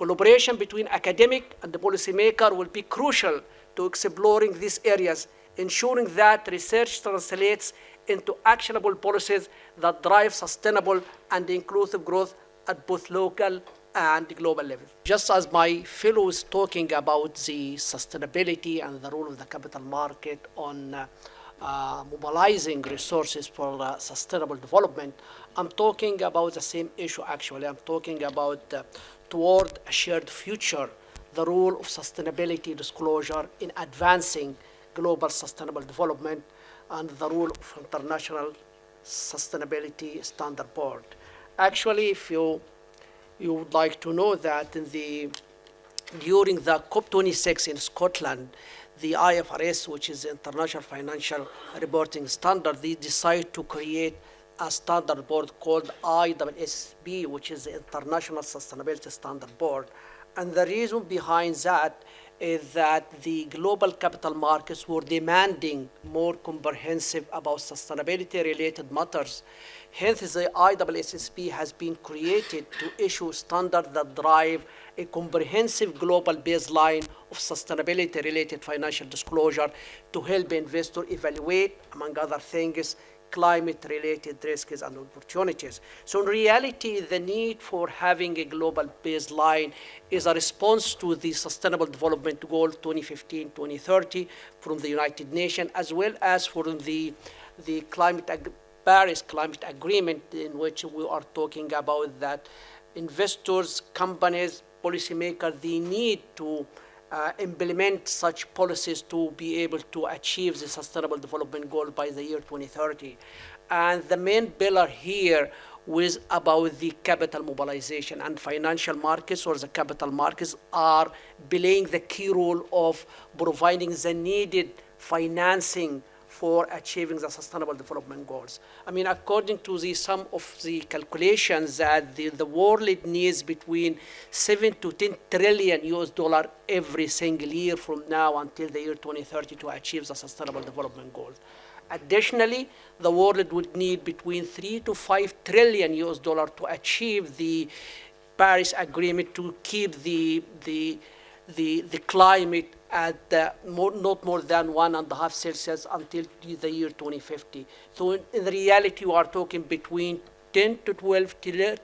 Collaboration between academic and the policymaker will be crucial to exploring these areas, ensuring that research translates into actionable policies that drive sustainable and inclusive growth at both local and global levels. Just as my fellow is talking about the sustainability and the role of the capital market on mobilizing resources for sustainable development, I'm talking about the same issue actually. I'm talking about toward a shared future, the role of sustainability disclosure in advancing global sustainable development and the role of international sustainability standard board. Actually, if you would like to know that during the COP26 in Scotland, the IFRS, which is the International Financial Reporting Standard, they decide to create a standard board called ISSB, which is the International Sustainability Standard Board. And the reason behind that is that the global capital markets were demanding more comprehensive about sustainability-related matters. Hence, the ISSB has been created to issue standards that drive a comprehensive global baseline of sustainability-related financial disclosure to help investors evaluate, among other things, climate-related risks and opportunities. So in reality, the need for having a global baseline is a response to the Sustainable Development Goal 2015-2030 from the United Nations, as well as from the Paris Climate Agreement, in which we are talking about that investors, companies, policymakers, they need to implement such policies to be able to achieve the Sustainable Development Goal by the year 2030. And the main pillar here was about the capital mobilization, and financial markets or the capital markets are playing the key role of providing the needed financing for achieving the Sustainable Development Goals. I mean, according to some of the calculations that the world needs between 7 to 10 trillion US dollar every single year from now until the year 2030 to achieve the Sustainable Development Goals. Additionally, the world would need between 3 to 5 trillion US dollar to achieve the Paris Agreement to keep the climate at not more than 1.5 Celsius until the year 2050. So in reality, we are talking between 10 to 12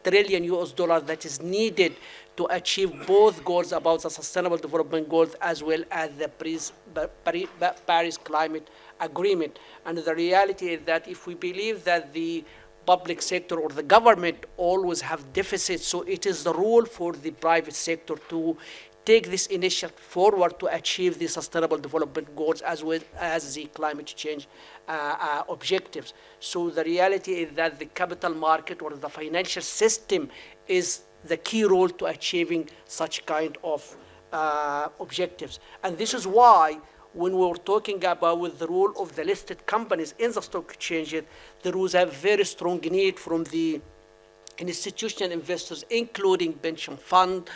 trillion US dollars that is needed to achieve both goals about the Sustainable Development Goals as well as the Paris Climate Agreement. And the reality is that if we believe that the public sector or the government always have deficits, so it is the role for the private sector to take this initiative forward to achieve the Sustainable Development Goals as well as the climate change objectives. So the reality is that the capital market or the financial system is the key role to achieving such kind of objectives. And this is why when we were talking about the role of the listed companies in the stock exchanges, there was a very strong need from the institutional investors, including pension fund,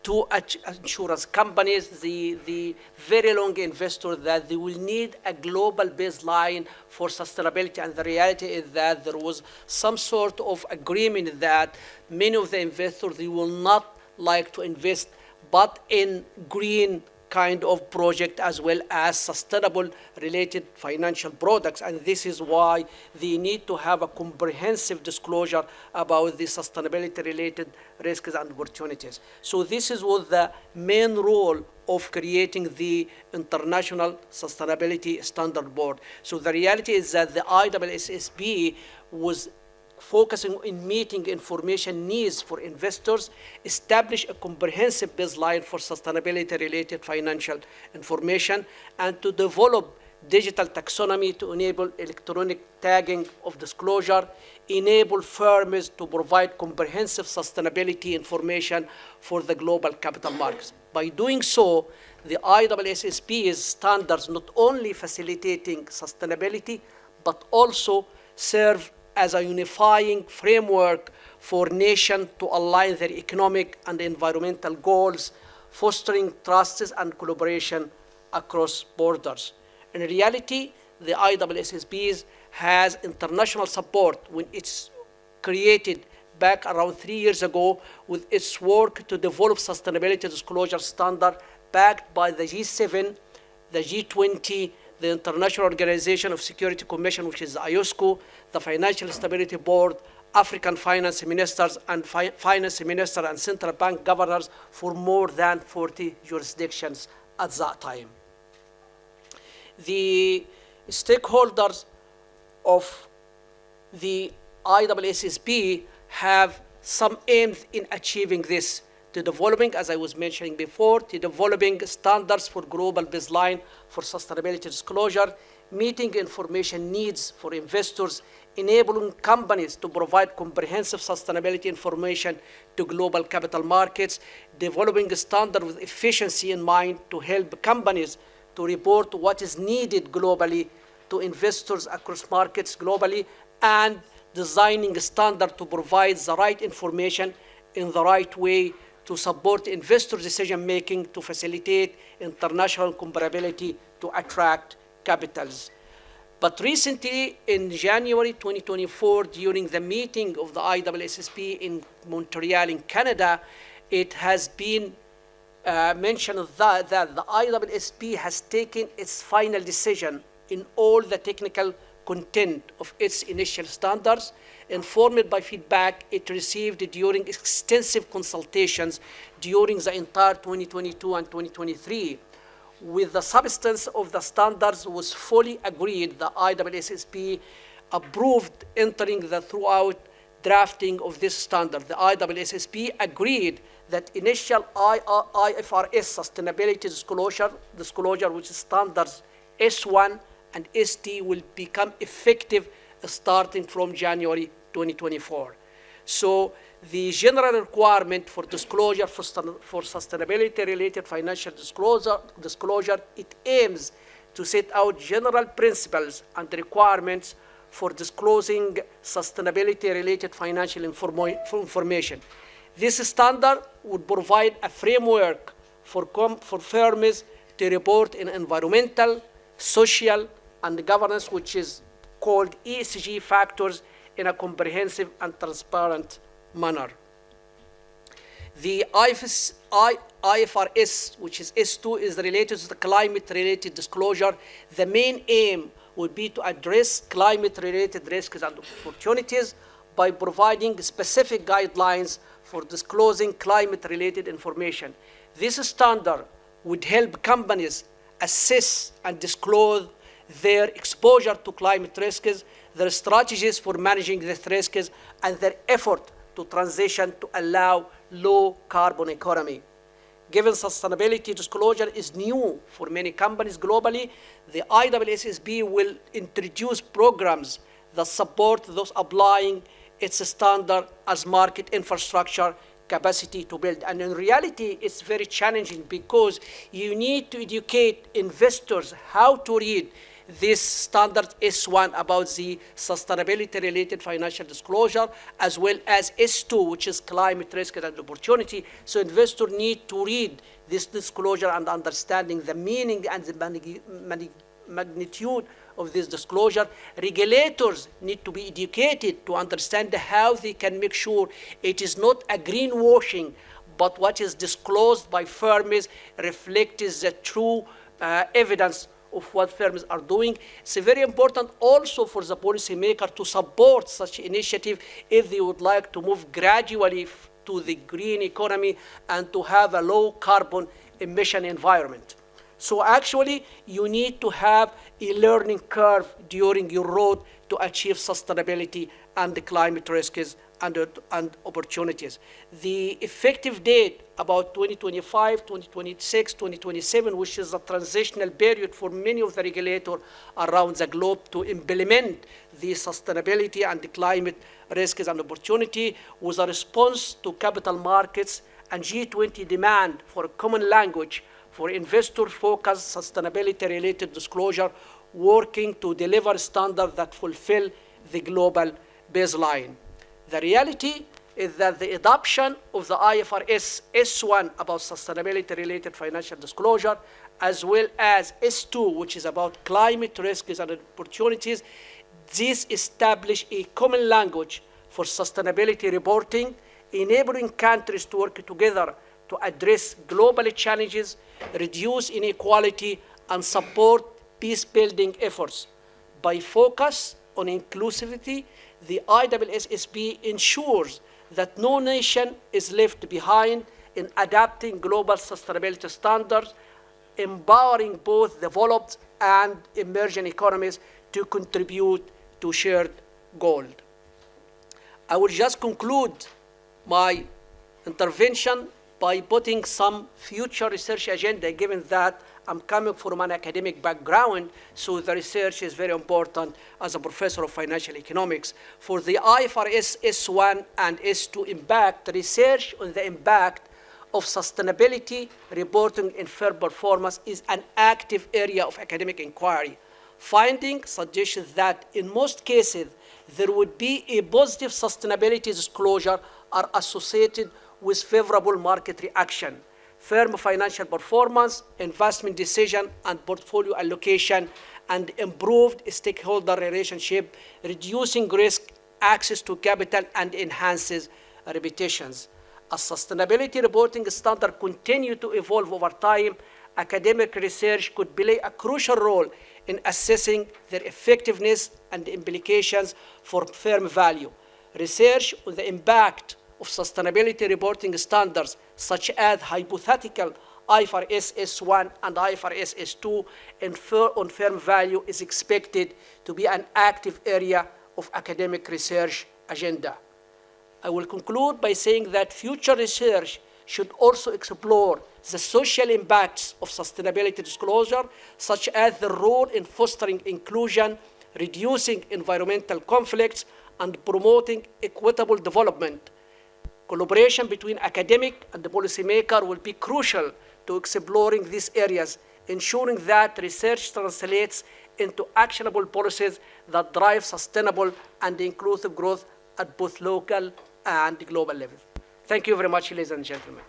to insurance companies, the very long investors, that they will need a global baseline for sustainability. And the reality is that there was some sort of agreement that many of the investors, they will not like to invest but in green kind of project as well as sustainable related financial products. And this is why they need to have a comprehensive disclosure about the sustainability related risks and opportunities. So this is what the main role of creating the International Sustainability Standard Board. So the reality is that the ISSB was focusing on meeting information needs for investors, establish a comprehensive baseline for sustainability-related financial information, and to develop digital taxonomy to enable electronic tagging of disclosure, enable firms to provide comprehensive sustainability information for the global capital markets. By doing so, the ISSB's standards not only facilitating sustainability, but also serve as a unifying framework for nations to align their economic and environmental goals, fostering trusts and collaboration across borders. In reality, the ISSB has international support when it's created back around 3 years ago with its work to develop sustainability disclosure standard backed by the G7, the G20, the International Organization of Security Commission, which is the IOSCO, the Financial Stability Board, African finance ministers and finance minister and central bank governors for more than 40 jurisdictions at that time. The stakeholders of the ISSB have some aims in achieving this, to developing, as I was mentioning before, to developing standards for global baseline for sustainability disclosure, meeting information needs for investors, enabling companies to provide comprehensive sustainability information to global capital markets, developing a standard with efficiency in mind to help companies to report what is needed globally to investors across markets globally, and designing a standard to provide the right information in the right way to support investor decision-making to facilitate international comparability to attract capitals. But recently, in January 2024, during the meeting of the ISSB in Montreal in Canada, it has been mentioned that the ISSB has taken its final decision in all the technical content of its initial standards, informed by feedback it received during extensive consultations during the entire 2022 and 2023. With the substance of the standards was fully agreed, the ISSB approved entering the throughout drafting of this standard. The ISSB agreed that initial IFRS sustainability disclosure, which is standards S1 and ST, will become effective starting from January 2024. So the general requirement for disclosure for sustainability-related financial disclosure, it aims to set out general principles and requirements for disclosing sustainability-related financial information. This standard would provide a framework for firms to report in environmental, social, and governance, which is called ESG factors, in a comprehensive and transparent manner. The IFRS, which is S2, is related to the climate-related disclosure. The main aim would be to address climate-related risks and opportunities by providing specific guidelines for disclosing climate-related information. This standard would help companies assess and disclose their exposure to climate risks, their strategies for managing these risks, and their effort to transition to allow low carbon economy. Given sustainability disclosure is new for many companies globally, the ISSB will introduce programs that support those applying its standard as market infrastructure capacity to build. And in reality, it's very challenging because you need to educate investors how to read this standard S1 about the sustainability-related financial disclosure, as well as S2, which is climate risk and opportunity. So investors need to read this disclosure and understanding the meaning and the magnitude of this disclosure. Regulators need to be educated to understand how they can make sure it is not a greenwashing, but what is disclosed by firms reflects the true evidence of what firms are doing. It's very important also for the policymaker to support such initiative if they would like to move gradually to the green economy and to have a low carbon emission environment. So actually, you need to have a learning curve during your road to achieve sustainability and the climate risks and opportunities. The effective date about 2025, 2026, 2027, which is a transitional period for many of the regulators around the globe to implement the sustainability and the climate risks and opportunity, was a response to capital markets and G20 demand for a common language for investor-focused sustainability-related disclosure, working to deliver standards that fulfill the global baseline. The reality is that the adoption of the IFRS S1 about sustainability-related financial disclosure, as well as S2, which is about climate risks and opportunities, this establish a common language for sustainability reporting, enabling countries to work together to address global challenges, reduce inequality, and support peace-building efforts. By focus on inclusivity, the ISSB ensures that no nation is left behind in adapting global sustainability standards, empowering both developed and emerging economies to contribute to shared goal. I will just conclude my intervention by putting some future research agenda, given that I'm coming from an academic background, so the research is very important as a professor of financial economics. For the IFRS S1 and S2 impact, research on the impact of sustainability reporting in firm performance is an active area of academic inquiry. Findings suggest that in most cases, there would be a positive sustainability disclosure are associated with favorable market reaction, firm financial performance, investment decision, and portfolio allocation, and improved stakeholder relationship, reducing risk, access to capital, and enhances reputations. As sustainability reporting standards continue to evolve over time, academic research could play a crucial role in assessing their effectiveness and implications for firm value. Research on the impact of sustainability reporting standards, such as hypothetical IFRS S1 and IFRS S2 on firm value, is expected to be an active area of academic research agenda. I will conclude by saying that future research should also explore the social impacts of sustainability disclosure, such as the role in fostering inclusion, reducing environmental conflicts, and promoting equitable development. Collaboration between academic and the policymaker will be crucial to exploring these areas, ensuring that research translates into actionable policies that drive sustainable and inclusive growth at both local and global levels. Thank you very much, ladies and gentlemen.